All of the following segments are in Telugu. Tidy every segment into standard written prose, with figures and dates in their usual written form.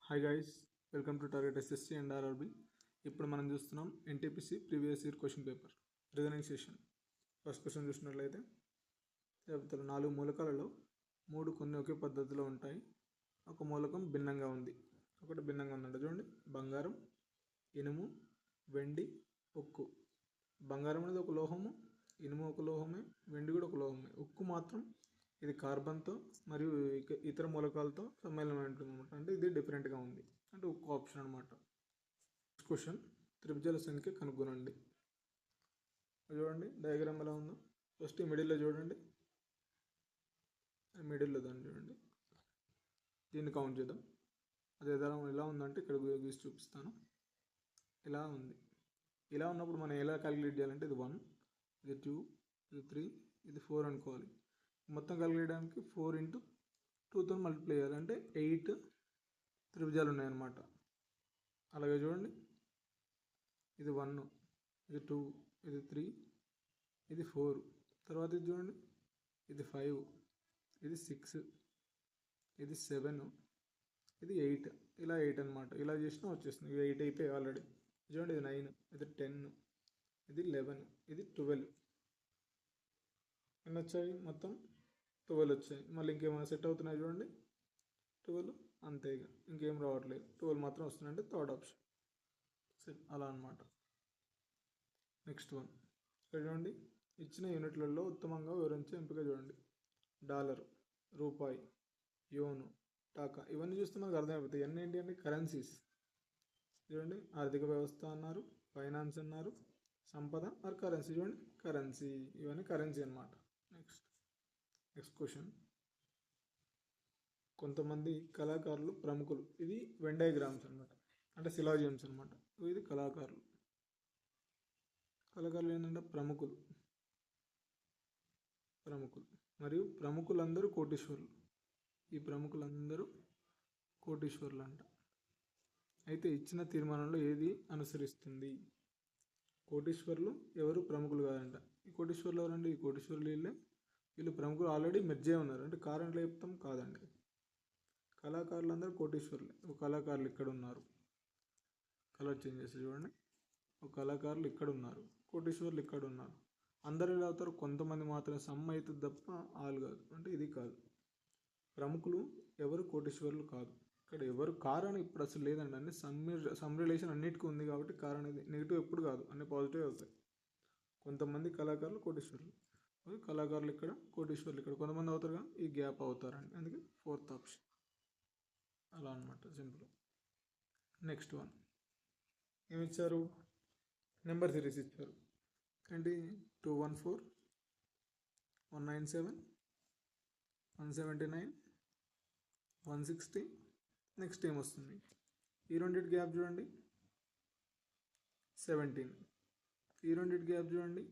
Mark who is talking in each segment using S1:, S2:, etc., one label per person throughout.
S1: Hi guys, welcome to target SSC and RRB. ఇప్పుడు మనం చూస్తున్నాం NTPC previous year question paper reasoning session. First question చూసినట్లయితే చెప్తారు 4 మూలకాలలో 3 కొన్ని ఒకే పద్ధతిలో ఉంటాయి, ఒక మూలకం భిన్నంగా ఉంది. ఒకటి భిన్నంగా ఉందంట చూడండి. బంగారం, ఇనుము, వెండి, ఉక్కు. బంగారం అనేది ఒక లోహము, ఇనుము ఒక లోహమే, వెండి కూడా ఒక లోహమే. ఉక్కు మాత్రం ఇది కార్బన్తో మరియు ఇతర మూలకాలతో సమ్మేళనం ఉంటుంది అనమాట. అంటే ఇది డిఫరెంట్గా ఉంది, అంటే ఉక్కు ఆప్షన్ అనమాట. నెక్స్ట్ క్వశ్చన్, త్రిభుజాల సంఖ్య కనుగొనండి. చూడండి డయాగ్రామ్ ఎలా ఉందో. ఫస్ట్ ఈ మిడిల్లో చూడండి, మిడిల్లో దాన్ని చూడండి. దీన్ని కౌంట్ చేద్దాం. అది ఎలా ఉందంటే ఇక్కడ గీసి చూపిస్తాను. ఇలా ఉంది. ఇలా ఉన్నప్పుడు మనం ఎలా క్యాలిక్యులేట్ చేయాలంటే ఇది 1, ఇది 2, ఇది 3, ఇది 4 అనుకోవాలి. మొత్తం క్యాలిక్యులేట్ చేయడానికి 4 × 2తో మల్టిప్లై చేయాలి, అంటే 8 త్రిభుజాలు ఉన్నాయన్నమాట. అలాగే చూడండి, ఇది 1, ఇది 2, ఇది 3, ఇది 4, తర్వాత ఇది చూడండి, ఇది 5, ఇది 6, ఇది 7, ఇది 8. ఇలా 8 అనమాట. ఇలా చేసినా వచ్చేస్తుంది. ఇది 8 అయిపోయి ఆల్రెడీ. చూడండి, ఇది 9, ఇది 10, ఇది 11, ఇది 12. ఎన్ని వచ్చాయి? మొత్తం 12 వచ్చాయి. మళ్ళీ ఇంకేమైనా సెట్ అవుతున్నాయి చూడండి, 12 అంతే. ఇక ఇంకేం రావట్లేదు, 12 మాత్రం వస్తున్నాయి, అంటే థర్డ్ ఆప్షన్ సెట్. అలా అనమాట. నెక్స్ట్ వన్, ఇక్కడ చూడండి, ఇచ్చిన యూనిట్లలో ఉత్తమంగా వివరించే ఎంపిక చూడండి. డాలర్, రూపాయి, యోను, టాకా. ఇవన్నీ చూస్తే మనకు అర్థమైపోతాయి. ఇవన్నీ ఏంటి అంటే కరెన్సీస్. చూడండి, ఆర్థిక వ్యవస్థ అన్నారు, ఫైనాన్స్ అన్నారు, సంపద ఆర్ కరెన్సీ. చూడండి, కరెన్సీ. ఇవన్నీ కరెన్సీ అనమాట. నెక్స్ట్ క్వశ్చన్, కొంతమంది కళాకారులు ప్రముఖులు. ఇది వెన్ డయాగ్రామ్స్ అనమాట, అంటే సిలాజియమ్స్ అనమాట. ఇది కళాకారులు. కళాకారులు ఏంటంటే ప్రముఖులు మరియు ప్రముఖులందరూ కోటీశ్వరులు. ఈ ప్రముఖులందరూ కోటీశ్వరులు అంట. అయితే ఇచ్చిన తీర్మానంలో ఏది అనుసరిస్తుంది? కోటీశ్వరులు ఎవరు ప్రముఖులు కాదంట. ఈ కోటీశ్వరులు ఎవరండి? ఈ కోటీశ్వరులు వీళ్ళు ప్రముఖులు ఆల్రెడీ మెర్జే ఉన్నారు. అంటే కారణంలో చెప్తాం కాదండి. కళాకారులు అందరూ కోటీశ్వరులే. ఒక కళాకారులు ఇక్కడ ఉన్నారు, కలర్ చేంజ్ చేసి చూడండి. ఒక కళాకారులు ఇక్కడ ఉన్నారు, కోటీశ్వరులు ఇక్కడ ఉన్నారు. అందరు ఎలా అవుతారు? కొంతమంది మాత్రమే. సమ్ అవుతుంది తప్ప ఆల్ కాదు. అంటే ఇది కాదు. ప్రముఖులు ఎవరు కోటీశ్వరులు కాదు. ఇక్కడ ఎవరు కారణం ఇప్పుడు అసలు లేదండి. అన్ని సమ్ రిలేషన్ అన్నిటికీ ఉంది కాబట్టి కారణం ఇది. నెగిటివ్ ఎప్పుడు కాదు, అన్ని పాజిటివ్ అవుతాయి. కొంతమంది కళాకారులు కోటీశ్వరులు, కళాకారులు ఇక్కడ, కోటీశ్వరులు ఇక్కడ. కొంతమంది అవుతారుగా, ఈ గ్యాప్ అవుతారండి. అందుకే ఫోర్త్ ఆప్షన్. అలా అనమాట, సింపుల్. నెక్స్ట్ వన్, ఏమిచ్చారు? నెంబర్ సిరీస్ ఇచ్చారు. ఏంటి? 214, 197, 179, 160. నెక్స్ట్ ఏమొస్తుంది? ఈ రెండింటి గ్యాప్ చూడండి, 17. ఈ రెండింటి గ్యాప్ చూడండి,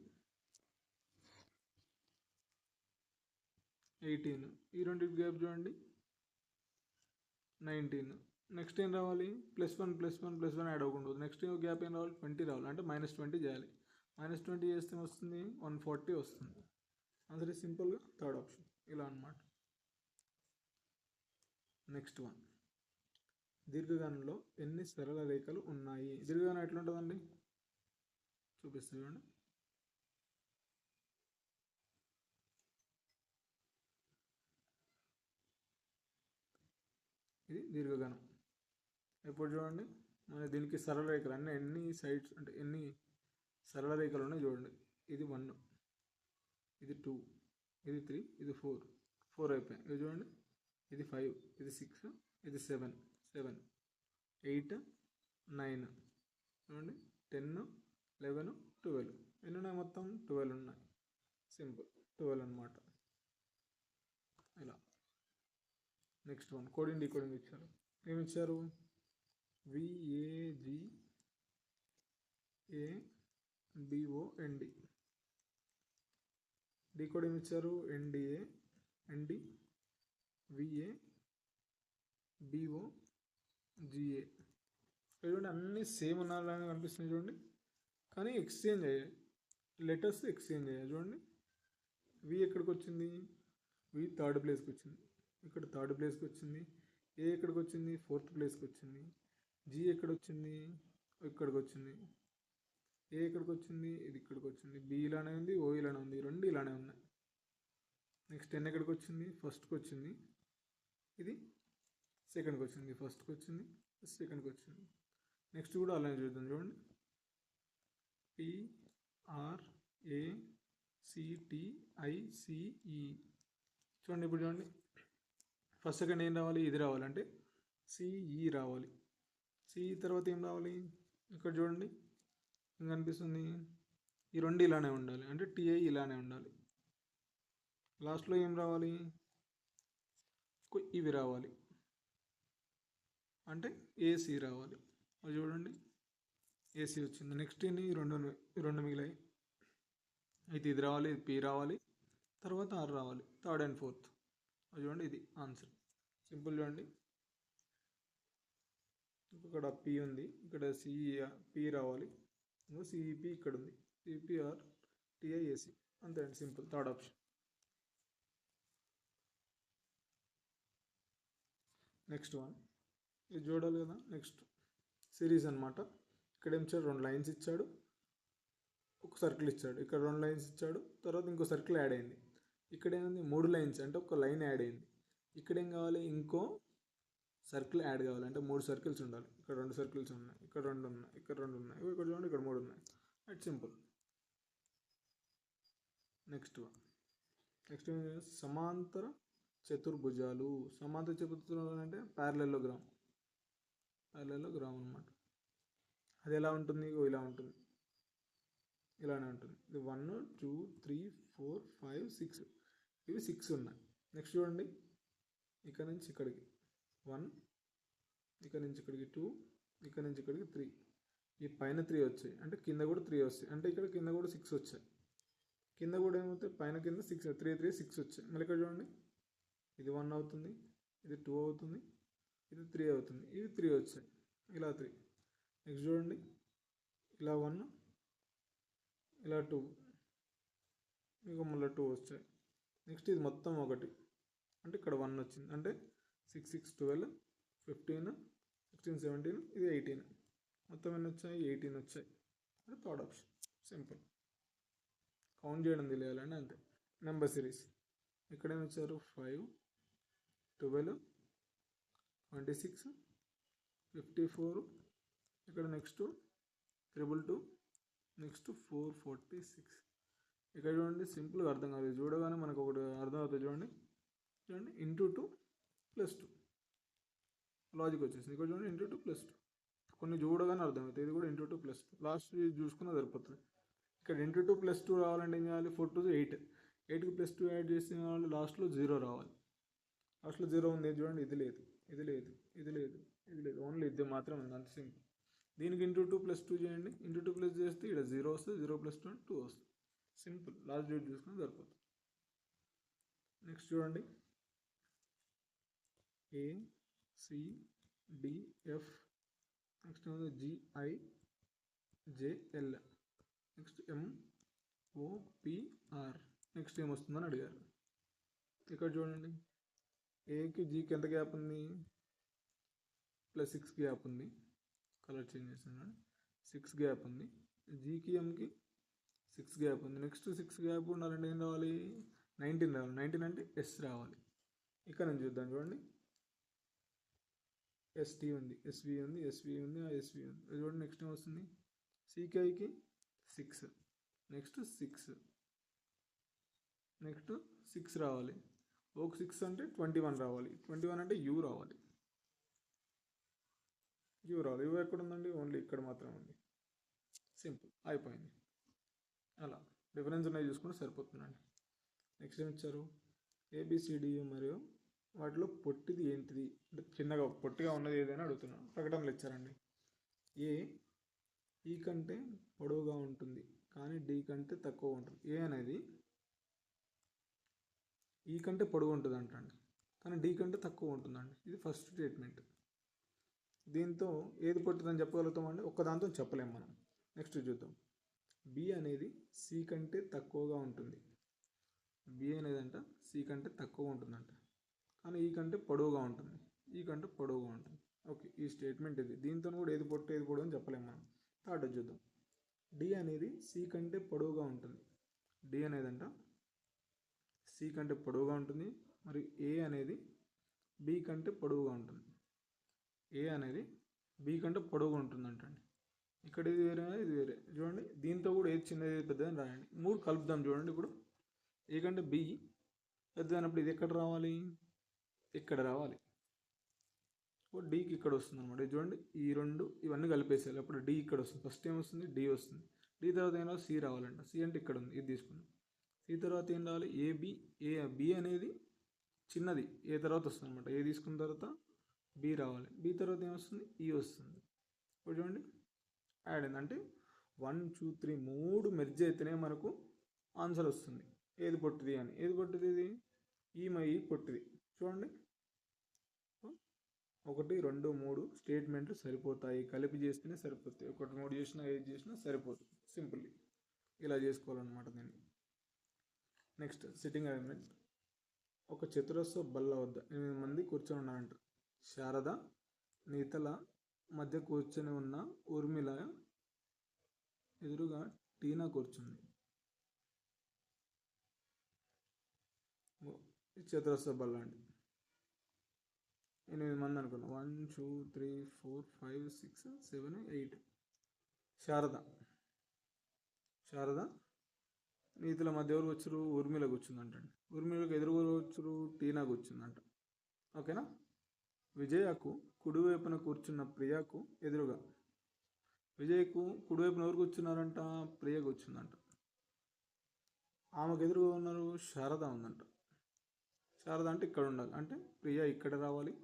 S1: 18. ఈ రెండింటి గ్యాప్ చూడండి, 19. నెక్స్ట్ ఏం రావాలి? +1 యాడ్ అవ్వకుండా. నెక్స్ట్ గ్యాప్ ఏం రావాలి? 20 రావాలి. అంటే -20 చేయాలి. -20 చేస్తే వస్తుంది 140 వస్తుంది. అందుకే సింపుల్గా థర్డ్ ఆప్షన్. ఇలా అనమాట. నెక్స్ట్ వన్, దీర్ఘగణంలో ఎన్ని సరళ రేఖలు ఉన్నాయి? దీర్ఘగణం ఎట్లుంటుందండి? చూపిస్తాను చూడండి. ఇది దీర్ఘగణం. ఎప్పుడు చూడండి, మన దీనికి సరళ రేఖలు అన్నీ ఎన్ని సైడ్స్, అంటే ఎన్ని సరళ రేఖలు ఉన్నాయి చూడండి. ఇది 1, ఇది 2, ఇది 3, ఇది 4 అయిపోయాయి. ఇది చూడండి, ఇది 5, ఇది 6, ఇది 7, 8, 9. చూడండి, 10, 11, 12. ఎన్ని ఉన్నాయి? మొత్తం 12 ఉన్నాయి. సింపుల్, 12 అనమాట. ఇలా. నెక్స్ట్ వన్, కోడింగ్ డీకోడింగ్ ఇచ్చారు. ఏమిచ్చారు? VAGABOND. డీకోడింగ్ ఇచ్చారు NDA, ND, VA, BO, GA. చూడండి, అన్నీ సేమ్ ఉన్నాయని కనిపిస్తున్నాయి చూడండి, కానీ ఎక్స్చేంజ్ అయ్యాయి. లెటర్స్ ఎక్స్చేంజ్ అయ్యాయి. చూడండి, V ఎక్కడికి వచ్చింది? V థర్డ్ ప్లేస్కి వచ్చింది. ఇక్కడ థర్డ్ ప్లేస్కి వచ్చింది. ఏ ఎక్కడికి వచ్చింది? 4th ప్లేస్కి వచ్చింది. జీ ఎక్కడ వచ్చింది? ఇక్కడికి వచ్చింది. ఏ ఎక్కడికి వచ్చింది? ఇది ఇక్కడికి వచ్చింది. బి ఇలానే ఉంది, ఓ ఇలానే ఉంది, రెండు ఇలానే ఉన్నాయి. నెక్స్ట్ ఎన్ ఎక్కడికి వచ్చింది? ఫస్ట్కి వచ్చింది. ఇది సెకండ్కి వచ్చింది. ఫస్ట్కి వచ్చింది, సెకండ్కి వచ్చింది. నెక్స్ట్ కూడా అలానే చూద్దాం. చూడండి, PRACTICE. చూడండి, ఇప్పుడు చూడండి, ఫస్ట్ సెకండ్ ఏం రావాలి? ఇది రావాలి, అంటే CE రావాలి. CE తర్వాత ఏం రావాలి? ఇక్కడ చూడండి, ఏం కనిపిస్తుంది? ఈ రెండు ఇలానే ఉండాలి, అంటే TI ఇలానే ఉండాలి. లాస్ట్లో ఏం రావాలి? ఇవి రావాలి, అంటే AC రావాలి. అది చూడండి, AC వచ్చింది. నెక్స్ట్ ఏంటి? ఈ రెండు మిగిలాయి. అయితే ఇది రావాలి, ఇది P రావాలి, తర్వాత R రావాలి, థర్డ్ అండ్ ఫోర్త్. అది చూడండి, ఇది ఆన్సర్. సింపుల్. చూడండి, ఇక్కడ P ఉంది, ఇక్కడ P రావాలి, CEP ఇక్కడ ఉంది, CPR TIAC. అంతే అండి, simple. Third option. Next one, ఇది చూడాలి కదా. నెక్స్ట్ సిరీస్ అనమాట. ఇక్కడ ఏం ఇచ్చాడు? 2 లైన్స్ ఇచ్చాడు, ఒక సర్కిల్ ఇచ్చాడు. ఇక్కడ 2 లైన్స్ ఇచ్చాడు, తర్వాత ఇంకో సర్కిల్ యాడ్ అయింది. ఇక్కడ ఏముంది? 3 లైన్స్, అంటే ఒక లైన్ యాడ్ అయింది. ఇక్కడ ఏం కావాలి? ఇంకో సర్కిల్ యాడ్ కావాలి, అంటే 3 సర్కిల్స్ ఉండాలి. ఇక్కడ 2 సర్కిల్స్ ఉన్నాయి, ఇక్కడ 2 ఉన్నాయి, ఇక్కడ 2 ఉన్నాయి, ఇక్కడ చూడండి, ఇక్కడ 3 ఉన్నాయి. At simple. Next one. Next సమాంతర చతుర్భుజాలు. సమాంతర చతుర్భుజాలు అంటే ప్యారలెలోగ్రామ్ అనమాట. అది ఎలా ఉంటుంది? ఇలా ఉంటుంది, ఇలానే ఉంటుంది. ఇది 1 2 3 4 5 6, ఇవి 6 ఉన్నాయి. నెక్స్ట్ చూడండి, ఇక్కడ నుంచి ఇక్కడికి 1, ఇక్కడ నుంచి ఇక్కడికి 2, ఇక్కడ నుంచి ఇక్కడికి 3, ఈ పైన 3 వచ్చాయి, అంటే కింద కూడా 3 వస్తాయి, అంటే ఇక్కడ కింద కూడా 6 వచ్చాయి. కింద కూడా ఏమవుతాయి? పైన కింద 6, 3 3 6 వచ్చాయి. మళ్ళీ ఇక్కడ చూడండి, ఇది 1 అవుతుంది, ఇది 2 అవుతుంది, ఇది 3 అవుతుంది, ఇవి 3 వచ్చాయి, ఇలా 3. నెక్స్ట్ చూడండి, ఇలా 1, ఇలా 2, ఇక మళ్ళీ 2 వచ్చాయి. నెక్స్ట్ ఇది మొత్తం 1, అంటే ఇక్కడ 1 వచ్చింది, అంటే 6 6 12 15 16 17, ఇది 18. మొత్తం ఎన్ని వచ్చాయి? 18 వచ్చాయి. అది థర్డ్ ఆప్షన్. సింపుల్. కౌంట్ చేయడం తెలియాలండి, అంతే. నెంబర్ సిరీస్ ఇక్కడ ఏమి ఇచ్చారు? 5 12 26 54, ఇక్కడ నెక్స్ట్ 222, నెక్స్ట్ 446. ఇక్కడ చూడండి, సింపుల్గా అర్థం కాదు. చూడగానే మనకు ఒకటి అర్థం అవుతుంది. చూడండి ఇంటూ 2 + 2 లాజిక్ వచ్చేసింది. ఇక్కడ చూడండి ఇంటూ 2 + 2, కొన్ని చూడగానే అర్థమవుతుంది. ఇది కూడా ఇంటూ 2 + 2, లాస్ట్ చూసుకున్నా సరిపోతుంది. ఇక్కడ ఇంటూ 2 + 2 రావాలంటే ఏం చేయాలి? 4 2 8, 8కి +2 యాడ్ చేసిన వాళ్ళు లాస్ట్లో 0 రావాలి. లాస్ట్లో 0 ఉంది, చూడండి, ఇది లేదు, ఇది లేదు, ఇది లేదు, ఇది లేదు, ఓన్లీ ఇది మాత్రం ఉంది. అంత సింపుల్. దీనికి ఇంటూ 2 + 2 చేయండి. ఇంటూ 2 + చేస్తే ఇక్కడ 0 వస్తుంది, 0 + 2 2 వస్తుంది. సింపుల్. లాస్ట్ డేట్ చూసుకుని సరిపోతుంది. నెక్స్ట్ చూడండి, ACDF, next GIJL, next MOPR. Next ఏమొస్తుందని అడిగారు. ఇక్కడ చూడండి, ఏకి జీకి ఎంత గ్యాప్ ఉంది? +6 గ్యాప్ ఉంది. కలర్ చేంజ్ చేస్తున్నాను, 6 గ్యాప్ ఉంది. జీకి ఎంకి 6 గ్యాప్ ఉంది. నెక్స్ట్ 6 గ్యాప్ ఉండాలంటే ఏం రావాలి? 19 రావాలి. 19 అంటే S రావాలి. ఇక్కడ నుంచి చూద్దాం. చూడండి, ST ఉంది, SV ఉంది, SV ఉంది, SV ఉంది. చూడండి, నెక్స్ట్ ఏం వస్తుంది? CKకి 6, నెక్స్ట్ 6, నెక్స్ట్ 6 రావాలి. ఒక 6 అంటే 21 రావాలి. 21 అంటే U రావాలి. U ఎక్కడ ఉందండి? ఓన్లీ ఇక్కడ మాత్రమే ఉంది. సింపుల్, అయిపోయింది. అలా డిఫరెన్స్ ఉన్నాయి చూసుకుంటే సరిపోతుందండి. నెక్స్ట్ ఏమి ఇచ్చారు? ABCD మరియు వాటిలో పొట్టిది ఏంటిది? అంటే చిన్నగా పొట్టిగా ఉన్నది ఏదైనా అడుగుతున్నాను. ప్రకటనలు ఇచ్చారండి. E కంటే పొడవుగా ఉంటుంది, కానీ D కంటే తక్కువ ఉంటుంది. A అనేది E కంటే పొడవు ఉంటుంది అంటండి, కానీ D కంటే తక్కువ ఉంటుందండి. ఇది ఫస్ట్ స్టేట్మెంట్. దీంతో ఏది పొట్టిదని చెప్పగలుగుతామండి? ఒక్కదాంతో చెప్పలేము మనం. నెక్స్ట్ చూద్దాం. B అనేది C కంటే తక్కువగా ఉంటుంది. B అనేది అంట C కంటే తక్కువ ఉంటుందంట, కానీ E కంటే పొడవుగా ఉంటుంది. ఈ కంటే పొడవుగా ఉంటుంది. ఓకే, ఈ స్టేట్మెంట్ ఇది. దీంతో కూడా ఏది పొట్టు ఏది పొడవు అని చెప్పలేము మనం. థర్డ్ చూద్దాం. డి అనేది సి కంటే పొడవుగా ఉంటుంది. డి అనేదంట సి కంటే పొడవుగా ఉంటుంది. మరియు ఏ అనేది బి కంటే పొడవుగా ఉంటుంది. ఏ అనేది బి కంటే పొడవుగా ఉంటుందంటండి. ఇక్కడ ఇది వేరే ఇది వేరే. చూడండి, దీంతో కూడా ఏది చిన్నది ఏది పెద్దదని రాయండి. 3 కలుపుదాం. చూడండి, ఇప్పుడు ఏ కంటే బి పెద్దదైనప్పుడు ఇది ఎక్కడ రావాలి? ఇక్కడ రావాలి. ఇప్పుడు డీకి ఇక్కడ వస్తుంది అనమాట. చూడండి, ఈ రెండు ఇవన్నీ కలిపేసేయాలి. అప్పుడు డి ఇక్కడ వస్తుంది. ఫస్ట్ ఏం వస్తుంది? డి వస్తుంది. డి తర్వాత ఏం రావాలి? సి రావాలంట. సి అంటే ఇక్కడ ఉంది, ఇది తీసుకుందాం. సి తర్వాత ఏం రావాలి? బి అనేది చిన్నది ఏ తర్వాత వస్తుంది అనమాట. ఏ తీసుకున్న తర్వాత బి రావాలి. బి తర్వాత ఏమొస్తుంది? ఈ వస్తుంది. ఇప్పుడు చూడండి, యాడ్ అయింది. అంటే 1 2 3 3 మెర్జ్ అయితేనే మనకు ఆన్సర్ వస్తుంది. ఏది పొట్టిది అని. ఏది పొట్టిది? ఇది ఈ పొట్టిది. చూడండి, 1 2 3 స్టేట్మెంట్లు సరిపోతాయి. కలిపి చేస్తేనే సరిపోతాయి. 1 3 చేసినా ఏది చేసినా సరిపోతుంది. సింపుల్లీ ఇలా చేసుకోవాలన్నమాట దీన్ని. Next, sitting arrangement. ఒక చతురస్ర బల్ల వద్ద 8 మంది కూర్చొని ఉన్నారంట. శారద, నీతల మధ్య కూర్చొని ఉన్న ఊర్మిళ ఎదురుగా టీనా కూర్చుంది. చతురస్ర బల్ల అండి. 8 మంది అనుకున్నాం. 1 2 3 4 5 6 7 8. శారద నీతుల మధ్య ఎవరు వచ్చారు? ఊర్మిళ కూర్చుందంటండి. ఊర్మిళకు ఎదురుగా వచ్చారు? టీనా కూర్చుందంట. ఓకేనా? విజయకు కుడివైపున కూర్చున్న ప్రియకు ఎదురుగా. విజయ్కు కుడివైపున ఎవరు కూర్చున్నారంట? ప్రియ కూర్చుందంట. ఆమెకు ఎదురుగా ఉన్నారు? శారద ఉందంట. శారద అంటే ఇక్కడ ఉండాలి. అంటే ప్రియ ఇక్కడ రావాలి.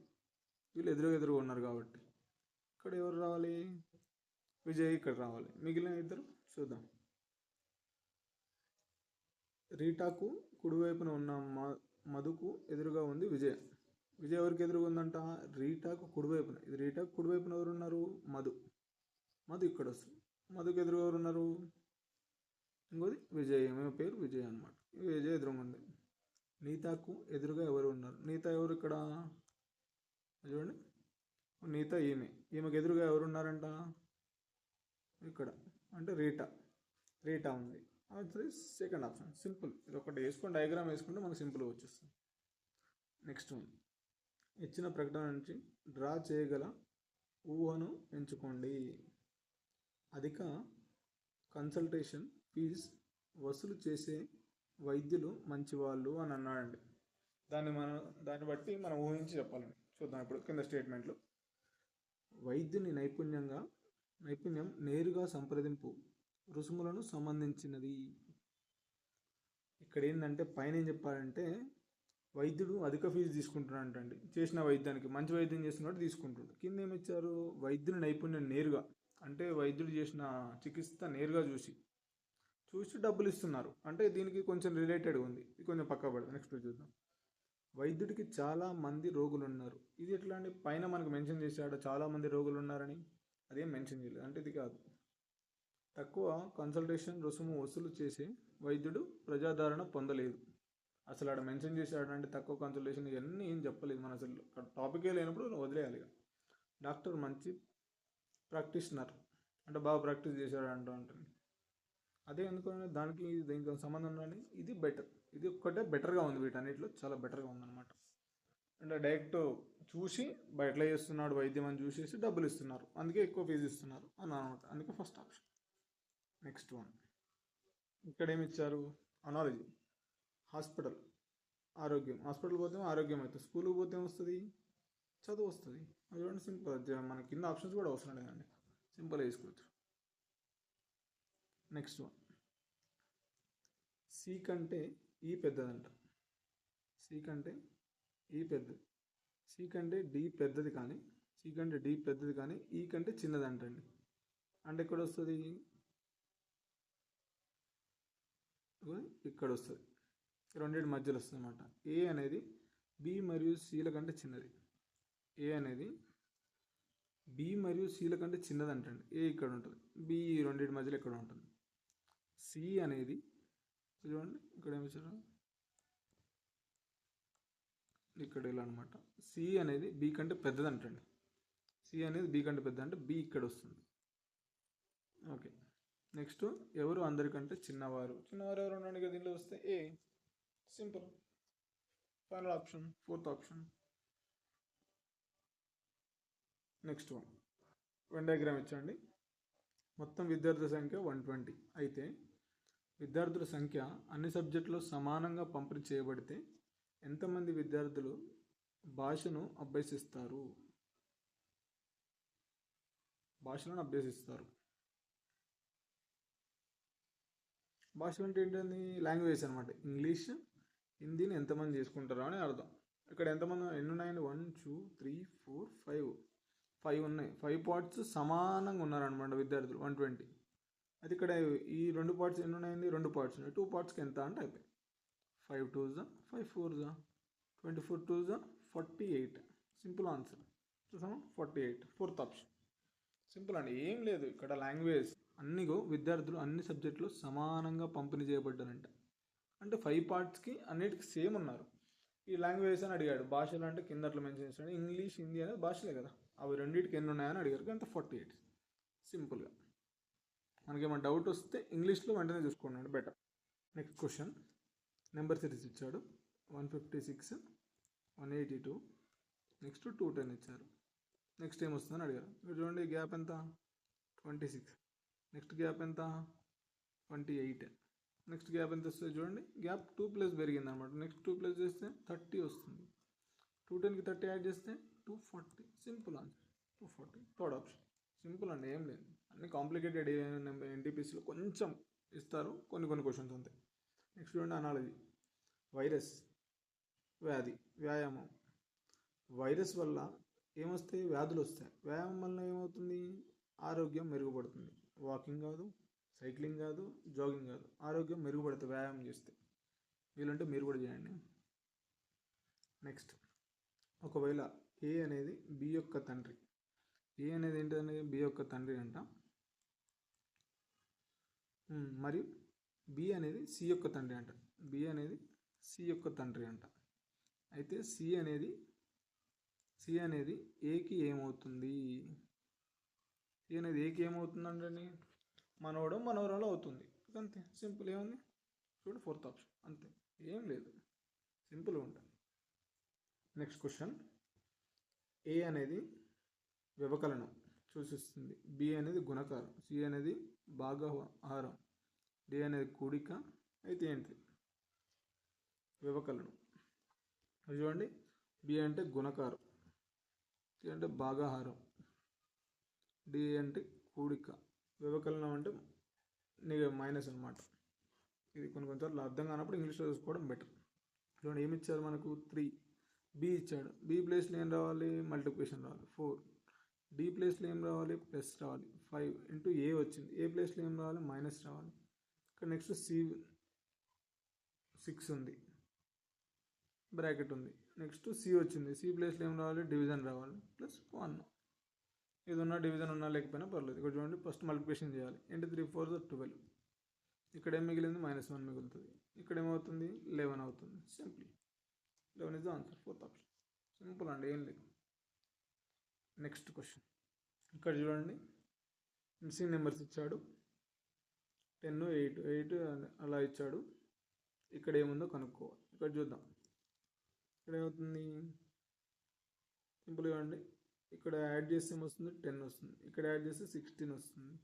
S1: వీళ్ళు ఎదురుగా ఉన్నారు కాబట్టి ఇక్కడ ఎవరు రావాలి? విజయ్ ఇక్కడ రావాలి. మిగిలిన ఇద్దరు చూద్దాం. రీటాకు కుడివైపున ఉన్న మధుకు ఎదురుగా ఉంది విజయ్. విజయ్ ఎవరికి ఎదురుగా ఉందంట? రీటాకు కుడివైపున. ఇది రీటాకు కుడివైపున ఎవరు ఉన్నారు? మధు ఇక్కడ వస్తుంది. మధుకు ఎదురుగా ఎవరు ఉన్నారు? ఇంకోది విజయ్. ఏమో పేరు విజయ్ అనమాట. విజయ్ ఎదురుగా ఉంది. నీతాకు ఎదురుగా ఎవరు ఉన్నారు? నీత ఎవరు ఇక్కడ? చూడండి, నీత ఈమెకు ఎదురుగా ఎవరు ఉన్నారంట? ఇక్కడ. అంటే రీటా ఉంది. అది సెకండ్ ఆప్షన్. సింపుల్. ఇది ఒకటి వేసుకొని డయాగ్రామ్ వేసుకుంటే మనకు సింపుల్గా వచ్చేస్తుంది. Next one. ఇచ్చిన ప్రకటన నుంచి డ్రా చేయగల ఊహను ఎంచుకోండి. అధిక కన్సల్టేషన్ ఫీజ్ వసూలు చేసే వైద్యులు మంచివాళ్ళు అని అన్నాడండి. దాన్ని బట్టి మనం ఊహించి చెప్పాలండి. చూద్దాం ఇప్పుడు కింద స్టేట్మెంట్లు. వైద్యుని నైపుణ్యం నేరుగా సంప్రదింపు రుసుములను సంబంధించినది. ఇక్కడ ఏంటంటే పైన ఏం చెప్పాలంటే వైద్యుడు అధిక ఫీజు తీసుకుంటున్నాడంటండి. చేసిన వైద్యానికి మంచి వైద్యం చేస్తున్నట్టు తీసుకుంటున్నాడు. కింద ఏమిచ్చారు? వైద్యుని నైపుణ్యం నేరుగా, అంటే వైద్యుడు చేసిన చికిత్స నేరుగా చూసి డబ్బులు ఇస్తున్నారు. అంటే దీనికి కొంచెం రిలేటెడ్ ఉంది. ఇది కొంచెం పక్క పడదు. నెక్స్ట్ చూద్దాం. వైద్యుడికి చాలా మంది రోగులు ఉన్నారు. ఇది ఎట్లా అండి? పైన మనకు మెన్షన్ చేశాడు చాలా మంది రోగులు ఉన్నారని, అదేం మెన్షన్ చేయలేదు. అంటే ఇది కాదు. తక్కువ కన్సల్టేషన్ రుసుము వసూలు చేసే వైద్యుడు ప్రజాదరణ పొందలేదు. అసలు ఆడ మెన్షన్ చేశాడు అంటే తక్కువ కన్సల్టేషన్ ఇవన్నీ ఏం చెప్పలేదు. మన అసలు టాపికే లేనప్పుడు వదిలేయాలి. డాక్టర్ మంచి ప్రాక్టీషనర్ అంటే బాగా ప్రాక్టీస్ చేశాడు ఉంటుంది. అదే ఎందుకంటే దీనికి సంబంధం రాని ఇది బెటర్. ఇది ఒక్కటే బెటర్గా ఉంది. వీటన్నిటిలో చాలా బెటర్గా ఉందన్నమాట. అంటే డైరెక్ట్ చూసి ఎట్లా చేస్తున్నాడు వైద్యం అని చూసేసి డబ్బులు ఇస్తున్నారు, అందుకే ఎక్కువ ఫీజు ఇస్తున్నారు అని అనమాట. అందుకే ఫస్ట్ ఆప్షన్. Next one. ఇక్కడ ఏమి ఇచ్చారు? అనాలజీ. హాస్పిటల్ ఆరోగ్యం. హాస్పిటల్ పోతే ఆరోగ్యం అవుతుంది. స్కూల్కి పోతే ఏమొస్తుంది? చదువు వస్తుంది. అది చూడండి, సింపుల్. మన కింద ఆప్షన్స్ కూడా అవసరం లేదండి, సింపుల్గా వేసుకోవచ్చు. Next one. సి కంటే ఈ పెద్దదంట. సి కంటే ఈ పెద్దది. సి కంటే డి పెద్దది కానీ ఈ కంటే చిన్నదంటండి. అంటే ఎక్కడ వస్తుంది? ఇక్కడ వస్తుంది. రెండింటి మధ్యలో వస్తుంది అన్నమాట. ఏ అనేది బి మరియు సిల కంటే చిన్నది. ఏ అనేది బి మరియు సిల కంటే చిన్నది అంటండి. ఏ ఇక్కడ ఉంటుంది, బి రెండింటి మధ్యలో ఇక్కడ ఉంటుంది. సి అనేది చూడండి ఇక్కడ ఏమి ఇచ్చారు? ఇక్కడ ఇలా అనమాట. సి అనేది బి కంటే పెద్దది అంటండి. సి అనేది బి కంటే పెద్ద అంటే బి ఇక్కడ వస్తుంది. ఓకే, నెక్స్ట్ ఎవరు అందరికంటే చిన్నవారు. చిన్నవారు ఎవరు ఉండండి కదా, దీనిలో వస్తే ఏ. Simple. Final option, fourth option. Next Venn diagram ఇచ్చండి. మొత్తం విద్యార్థుల సంఖ్య 120. అయితే విద్యార్థుల సంఖ్య అన్ని సబ్జెక్టులో సమానంగా పంపిణీ చేయబడితే ఎంతమంది విద్యార్థులు భాషను అభ్యసిస్తారు? భాషలను అభ్యసిస్తారు. భాష అంటే ఏంటండి? లాంగ్వేజ్ అనమాట. ఇంగ్లీష్, హిందీని ఎంతమంది చేసుకుంటారో అని అర్థం. ఇక్కడ ఎంతమంది ఎన్ని ఉన్నాయండి? 1 2 3 4 5 5 ఉన్నాయి. 5 పార్ట్స్ సమానంగా ఉన్నారనమాట విద్యార్థులు 120. అది ఇక్కడ ఈ 2 పార్ట్స్ ఎన్ని ఉన్నాయండి? 2 పార్ట్స్ ఉన్నాయి. 2 పార్ట్స్కి ఎంత అంటే అయిపోయి 5 2s 5 4s 24 2s 48. Simple answer. చూసాము 48, ఫోర్త్ ఆప్షన్. సింపుల్ అండి, ఏం లేదు. ఇక్కడ లాంగ్వేజ్ అన్నిగో విద్యార్థులు అన్ని సబ్జెక్టులు సమానంగా పంపిణీ చేయబడ్డారంట. అంటే 5 పార్ట్స్కి అన్నిటికీ సేమ్ ఉన్నారు. ఈ లాంగ్వేజ్ అని అడిగాడు. భాషలు అంటే కింద అట్లా మెన్షన్ చేస్తాడు. ఇంగ్లీష్, హిందీ అనేది భాషలే కదా, అవి రెండింటికి ఎన్ని ఉన్నాయని అడిగారు. అంత 48. సింపుల్గా మనకేమైనా డౌట్ వస్తే ఇంగ్లీష్లో వెంటనే చూసుకున్నాడు, better. Next question. Number series ఇచ్చాడు. 156, 182, నెక్స్ట్ 210 ఇచ్చారు. నెక్స్ట్ ఏం వస్తుందని అడిగారు. మీరు చూడండి, గ్యాప్ ఎంత? 26. నెక్స్ట్ గ్యాప్ ఎంత? 28. నెక్స్ట్ గ్యాప్ ఎంత వస్తుంది చూడండి. గ్యాప్ 2+ పెరిగింది అనమాట. నెక్స్ట్ 2+ చేస్తే 30 వస్తుంది. 210కి 30 యాడ్ చేస్తే 240. Simple answer 240, third option. Simple అండి, ఏం లేదు. అన్ని కాంప్లికేటెడ్ ఎన్టీపీసీలో కొంచెం ఇస్తారు, కొన్ని క్వశ్చన్స్ ఉంటాయి. నెక్స్ట్ చూడండి, అనాలజీ. వైరస్, వ్యాధి, వ్యాయామం. వైరస్ వల్ల ఏమొస్తాయి? వ్యాధులు వస్తాయి. వ్యాయామం వల్ల ఏమవుతుంది? ఆరోగ్యం మెరుగుపడుతుంది. వాకింగ్ కాదు, సైక్లింగ్ కాదు, జాగింగ్ కాదు, ఆరోగ్యం మెరుగుపడుతుంది వ్యాయామం చేస్తే. వీళ్ళంటే మీరు కూడా చేయండి. నెక్స్ట్, ఒకవేళ ఏ అనేది బి యొక్క తండ్రి. ఏ అనేది ఏంటంటే బి యొక్క తండ్రి అంట. మరియు బి అనేది సి యొక్క తండ్రి అంట. బి అనేది సి యొక్క తండ్రి అంట. అయితే సి అనేది ఏకి ఏమవుతుంది? సి అనేది ఏకి ఏమవుతుందండి? మనవరాలు అవుతుంది. అంతే, సింపుల్. ఏముంది చూడండి, ఫోర్త్ ఆప్షన్. అంతే, ఏం లేదు, సింపుల్గా ఉంటుంది. Next question. ఏ అనేది వ్యవకలనం సూచిస్తుంది. బి అనేది గుణకారం. సి అనేది భాగాహారం. డి అనేది కూడిక. అయితే ఏంటి? వ్యవకలనం. చూడండి, బి అంటే గుణకారం, సి అంటే భాగాహారం, డి అంటే కూడిక, వ్యవకలనం అంటే మైనస్ అనమాట. ఇది కొన్నిసార్లు అర్థం కానప్పుడు ఇంగ్లీష్లో చూసుకోవడం బెటర్. చూడండి, ఏమి ఇచ్చారు మనకు? 3. బి ఇచ్చాడు. బి ప్లేస్లో ఏం రావాలి? మల్టిప్లికేషన్ రావాలి, 4. డి ప్లేస్లో ఏం రావాలి? ప్లస్ రావాలి, 5 ఇంటూ ఏ వచ్చింది. ఏ ప్లేస్లో ఏం రావాలి? మైనస్ రావాలి. ఇక్కడ నెక్స్ట్ సి 6 ఉంది, బ్రాకెట్ ఉంది. నెక్స్ట్ సి వచ్చింది. సి ప్లేస్లో ఏం రావాలి? డివిజన్ రావాలి, ప్లస్ 1. ఇది ఉన్న డివిజన్ ఉన్నా లేకపోయినా పర్లేదు. ఇక్కడ చూడండి, ఫస్ట్ మల్టిప్లికేషన్ చేయాలి. ఏంటి? 3 4 12. ఇక్కడ ఏం మిగిలింది? -1 మిగులుతుంది. ఇక్కడ ఏమవుతుంది? 11 అవుతుంది. Simple. 11 is the answer, fourth option. Simple అండి, ఏం లేదు. Next question. ఇక్కడ చూడండి, మిస్సింగ్ నెంబర్స్ ఇచ్చాడు. 10 8 అలా ఇచ్చాడు. ఇక్కడ ఏముందో కనుక్కోవాలి. ఇక్కడ చూద్దాం. ఇక్కడ ఏమవుతుంది? సింపుల్గా అండి, ఇక్కడ యాడ్ చేస్తే ఏమొస్తుంది? 10 వస్తుంది. ఇక్కడ యాడ్ చేస్తే 16 వస్తుంది.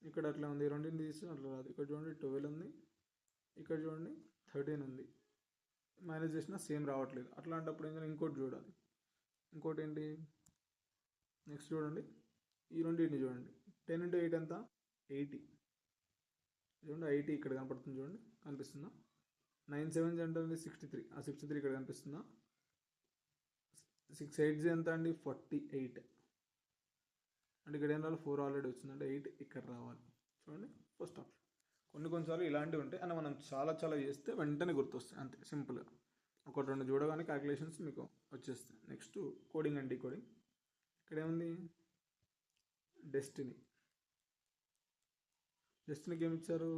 S1: ఇక్కడ అట్లా ఉంది, రెండింటిని తీస్తే అట్లా రాదు. ఇక్కడ చూడండి 12 ఉంది. ఇక్కడ చూడండి 13 ఉంది. మైనస్ చేసినా సేమ్ రావట్లేదు. అట్లాంటప్పుడు ఏంటంటే ఇంకోటి చూడాలి. ఇంకోటి ఏంటి? నెక్స్ట్ చూడండి, ఈ రెండింటిని చూడండి. 10 × 8 ఎంత? 80. చూడండి 80 ఇక్కడ కనపడుతుంది. చూడండి, కనిపిస్తుందా? 9 7s అంటే 63. ఆ 63 ఇక్కడ కనిపిస్తుందా? 6 8s ఎంత అండి? 48. అంటే ఇక్కడ ఏం రావాలి? 4 ఆల్రెడీ వచ్చింది. అంటే 8 ఇక్కడ రావాలి. చూడండి, ఫస్ట్ ఆప్షన్. కొన్నిసార్లు ఇలాంటివి ఉంటాయి అని మనం చాలా చేస్తే వెంటనే గుర్తొస్తాయి. అంతే, సింపుల్గా 1 2 చూడగానే క్యాలిక్యులేషన్స్ మీకు వచ్చేస్తాయి. Next coding and decoding. ఇక్కడ ఏముంది? డెస్టినీకి ఏమి ఇచ్చారు?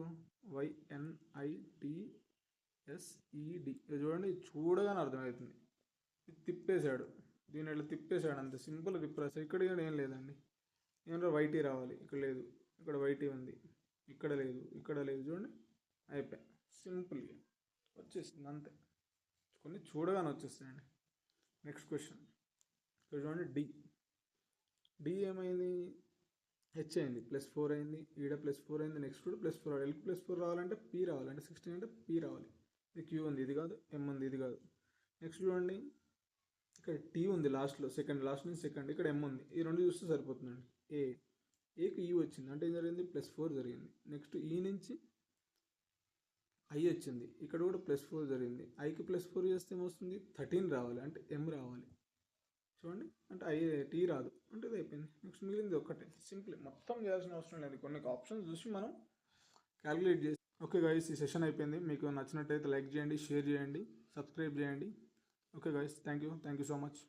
S1: YNITSED. ఇది చూడండి, చూడగానే అర్థమవుతుంది. ఇది తిప్పేశాడు, దీని ఇట్లా తిప్పేశాడు, అంతే సింపుల్ రిప్రెస్. ఇక్కడ కూడా ఏం లేదండి, ఏమన్నా వైటీ రావాలి, ఇక్కడ లేదు, ఇక్కడ వైటీ ఉంది, ఇక్కడ లేదు, ఇక్కడ లేదు, చూడండి అయిపోయి సింపుల్గా వచ్చేసింది అంతే. కొన్ని చూడగానే వచ్చేస్తాయండి. నెక్స్ట్ క్వశ్చన్ ఇక్కడ చూడండి, డి ఏమైంది, హెచ్ అయింది, +4 అయింది, ఈడ +4 అయింది, నెక్స్ట్ కూడా +4 రావాలి. ఎల్కి +4 రావాలంటే పీ రావాలి, అంటే 16 అంటే పీ రావాలి. ఇది క్యూ ఉంది, ఇది కాదు, ఎం ఉంది, ఇది కాదు. నెక్స్ట్ చూడండి, ఇక్కడ టీ ఉంది లాస్ట్లో, సెకండ్, లాస్ట్ నుంచి సెకండ్, ఇక్కడ ఎం ఉంది, ఈ రెండు చూస్తే సరిపోతుందండి. ఏకి ఈ వచ్చింది అంటే ఏం జరిగింది, +4 జరిగింది. నెక్స్ట్ ఈ నుంచి ఐ వచ్చింది, ఇక్కడ కూడా +4 జరిగింది. ఐకి +4 చేస్తే ఏమొస్తుంది, 13 రావాలి, అంటే ఎం రావాలి. చూడండి, అంటే టీ రాదు, అంటే ఇది అయిపోయింది. నెక్స్ట్ మిగిలింది ఒక్కటే, సింపుల్, మొత్తం చేయాల్సిన అవసరం లేదు, కొన్ని ఆప్షన్స్ చూసి మనం క్యాలిక్యులేట్ చేసి. ఓకే గైస్, ఈ సెషన్ అయిపోయింది. మీకు నచ్చినట్టయితే లైక్ చేయండి, షేర్ చేయండి, సబ్స్క్రైబ్ చేయండి. Okay guys, thank you so much.